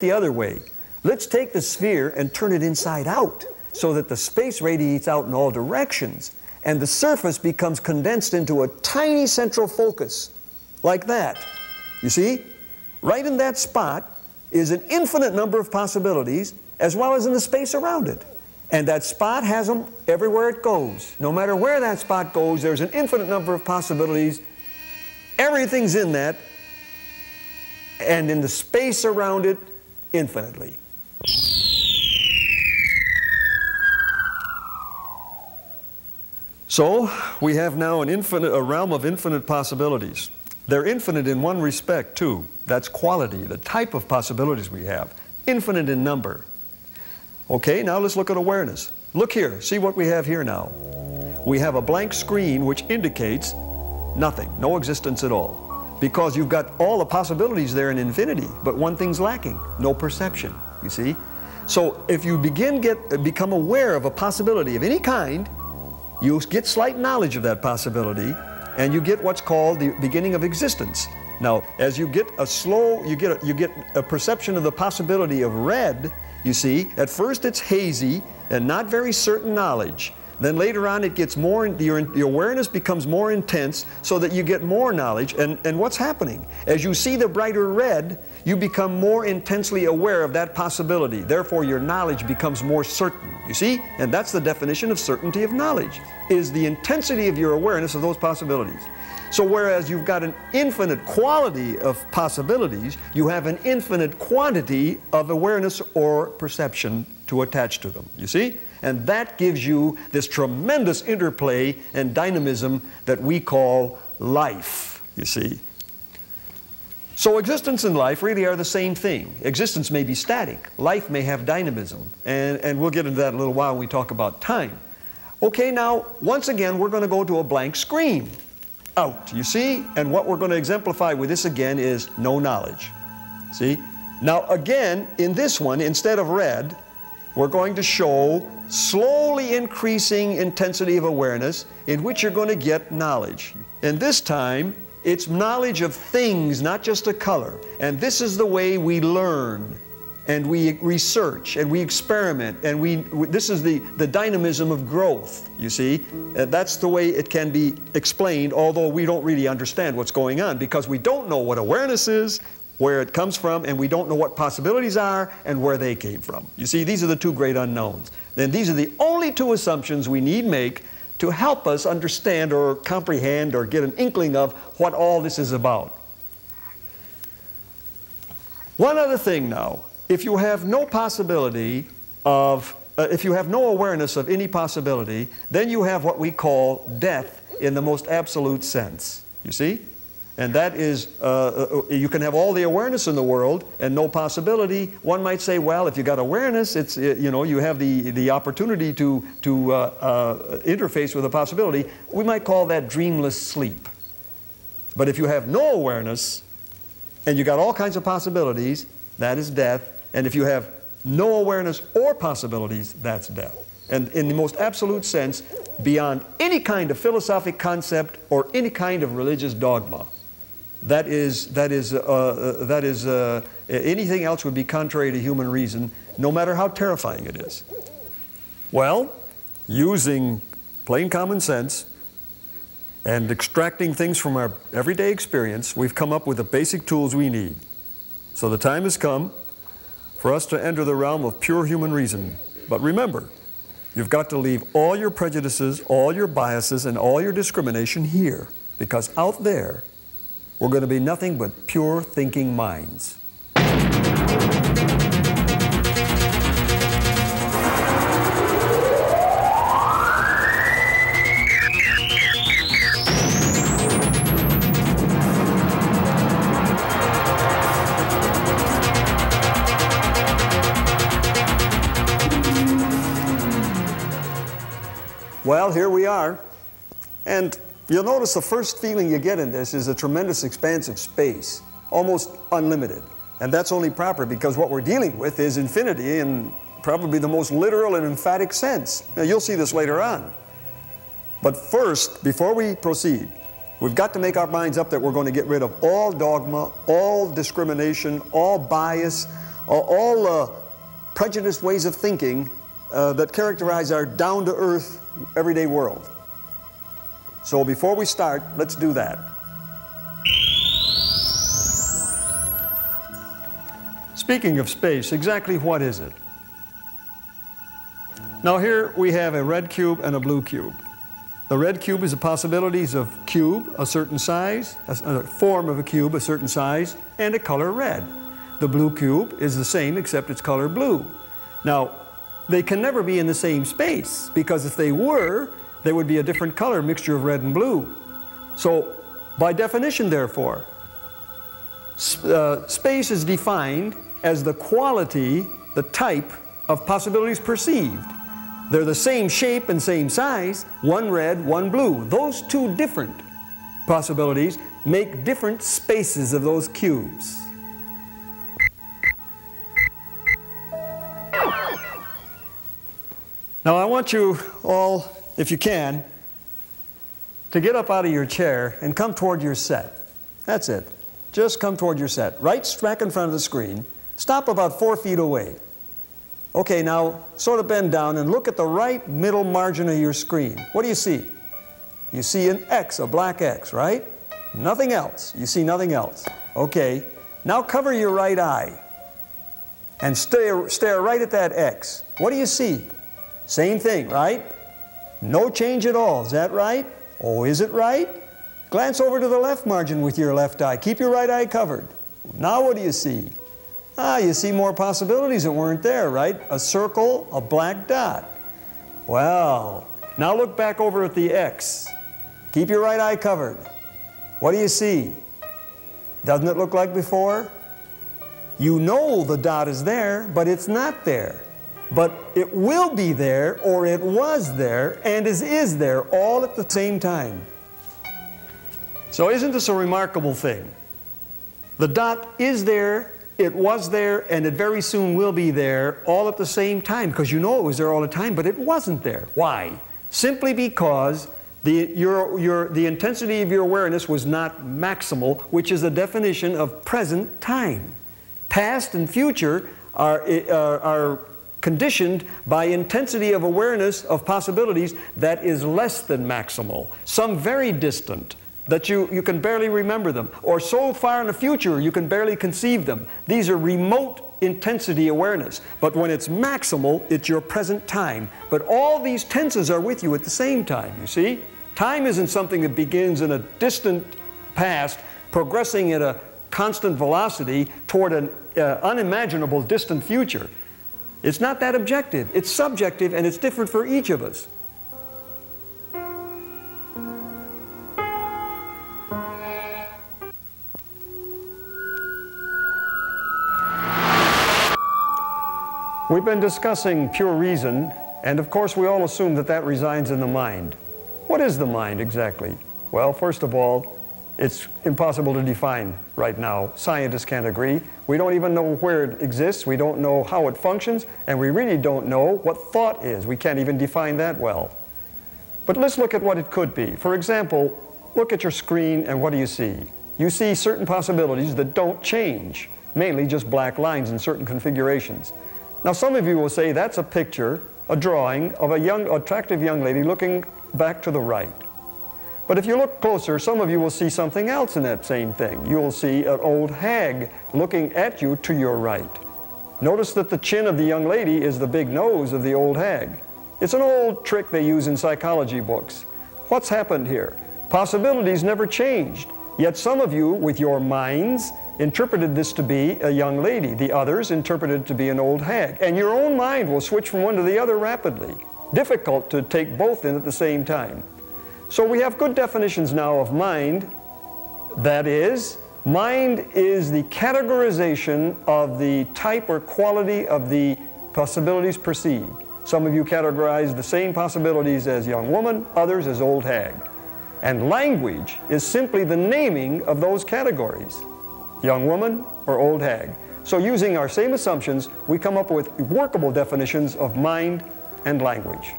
the other way. Let's take the sphere and turn it inside out so that the space radiates out in all directions and the surface becomes condensed into a tiny central focus, like that. You see? Right in that spot is an infinite number of possibilities as well as in the space around it. And that spot has them everywhere it goes. No matter where that spot goes, there's an infinite number of possibilities. Everything's in that, and in the space around it, infinitely. So, we have now a realm of infinite possibilities. They're infinite in one respect, too. That's quality, the type of possibilities we have. Infinite in number. Okay, now let's look at awareness. Look here, see what we have here now. We have a blank screen which indicates nothing, no existence at all. Because you've got all the possibilities there in infinity, but one thing's lacking, no perception, you see? So if you become aware of a possibility of any kind, you get slight knowledge of that possibility, and you get what's called the beginning of existence. Now, as you get you get a perception of the possibility of red. You see, at first it's hazy and not very certain knowledge. Then later on it gets more, your awareness becomes more intense so that you get more knowledge. And what's happening? As you see the brighter red, you become more intensely aware of that possibility. Therefore, your knowledge becomes more certain. You see? And that's the definition of certainty of knowledge, is the intensity of your awareness of those possibilities. So whereas you've got an infinite quality of possibilities, you have an infinite quantity of awareness or perception to attach to them, you see? And that gives you this tremendous interplay and dynamism that we call life, you see? So existence and life really are the same thing. Existence may be static. Life may have dynamism. And we'll get into that in a little while when we talk about time. Okay, now, once again, we're going to go to a blank screen. Out, you see? And what we're going to exemplify with this again is no knowledge. See? Now again, in this one, instead of red, we're going to show slowly increasing intensity of awareness in which you're going to get knowledge. And this time, it's knowledge of things, not just a color. And this is the way we learn, and we research, and we experiment, and this is the dynamism of growth, you see. That's the way it can be explained, although we don't really understand what's going on, because we don't know what awareness is, where it comes from, and we don't know what possibilities are, and where they came from. You see, these are the two great unknowns. And these are the only two assumptions we need make to help us understand or comprehend or get an inkling of what all this is about. One other thing now. If you have no possibility of, if you have no awareness of any possibility, then you have what we call death in the most absolute sense, you see? And that is, you can have all the awareness in the world and no possibility. One might say, well, if you got awareness, it's, you know, you have the opportunity to interface with a possibility. We might call that dreamless sleep. But if you have no awareness and you got all kinds of possibilities, that is death. And if you have no awareness or possibilities, that's death. And in the most absolute sense, beyond any kind of philosophic concept or any kind of religious dogma. Anything else would be contrary to human reason, no matter how terrifying it is. Well, using plain common sense and extracting things from our everyday experience, we've come up with the basic tools we need. So the time has come for us to enter the realm of pure human reason. But remember, you've got to leave all your prejudices, all your biases, and all your discrimination here, because out there, we're going to be nothing but pure thinking minds. Well, here we are, and you'll notice the first feeling you get in this is a tremendous expanse of space, almost unlimited. And that's only proper because what we're dealing with is infinity in probably the most literal and emphatic sense. Now, you'll see this later on. But first, before we proceed, we've got to make our minds up that we're going to get rid of all dogma, all discrimination, all bias, all prejudiced ways of thinking that characterize our down-to-earth everyday world. So before we start, let's do that. Speaking of space, exactly what is it? Now here we have a red cube and a blue cube. The red cube is the possibilities of cube, a certain size, a form of a cube, a certain size, and a color red. The blue cube is the same except it's color blue. Now, they can never be in the same space, because if they were, they would be a different color, mixture of red and blue. So, by definition, therefore, space is defined as the quality, the type of possibilities perceived. They're the same shape and same size, one red, one blue. Those two different possibilities make different spaces of those cubes. Now I want you all, if you can, to get up out of your chair and come toward your set. That's it. Just come toward your set. Right smack in front of the screen. Stop about 4 feet away. Okay, now sort of bend down and look at the right middle margin of your screen. What do you see? You see an X, a black X, right? Nothing else. You see nothing else. Okay, now cover your right eye and stare right at that X. What do you see? Same thing, right? No change at all. Is that right? Oh, is it right? Glance over to the left margin with your left eye. Keep your right eye covered. Now what do you see? Ah, you see more possibilities that weren't there, right? A circle, a black dot. Well, now look back over at the X. Keep your right eye covered. What do you see? Doesn't it look like before? You know the dot is there, but it's not there. But it will be there, or it was there, and is there, all at the same time. So isn't this a remarkable thing? The dot is there, it was there, and it very soon will be there, all at the same time, because you know it was there all the time, but it wasn't there. Why? Simply because the intensity of your awareness was not maximal, which is a definition of present time. Past and future are conditioned by intensity of awareness of possibilities that is less than maximal. Some very distant, that you can barely remember them, or so far in the future you can barely conceive them. These are remote intensity awareness. But when it's maximal, it's your present time. But all these tenses are with you at the same time, you see? Time isn't something that begins in a distant past, progressing at a constant velocity toward an unimaginable distant future. It's not that objective. It's subjective, and it's different for each of us. We've been discussing pure reason, and of course we all assume that that resides in the mind. What is the mind exactly? Well, first of all, it's impossible to define right now. Scientists can't agree. We don't even know where it exists. We don't know how it functions, and we really don't know what thought is. We can't even define that well. But let's look at what it could be. For example, look at your screen, and what do you see? You see certain possibilities that don't change, mainly just black lines in certain configurations. Now, some of you will say that's a picture, a drawing of a young, attractive young lady looking back to the right. But if you look closer, some of you will see something else in that same thing. You will see an old hag looking at you to your right. Notice that the chin of the young lady is the big nose of the old hag. It's an old trick they use in psychology books. What's happened here? Possibilities never changed. Yet some of you, with your minds, interpreted this to be a young lady. The others interpreted it to be an old hag. And your own mind will switch from one to the other rapidly. Difficult to take both in at the same time. So we have good definitions now of mind. That is, mind is the categorization of the type or quality of the possibilities perceived. Some of you categorize the same possibilities as young woman, others as old hag. And language is simply the naming of those categories. Young woman or old hag. So using our same assumptions, we come up with workable definitions of mind and language.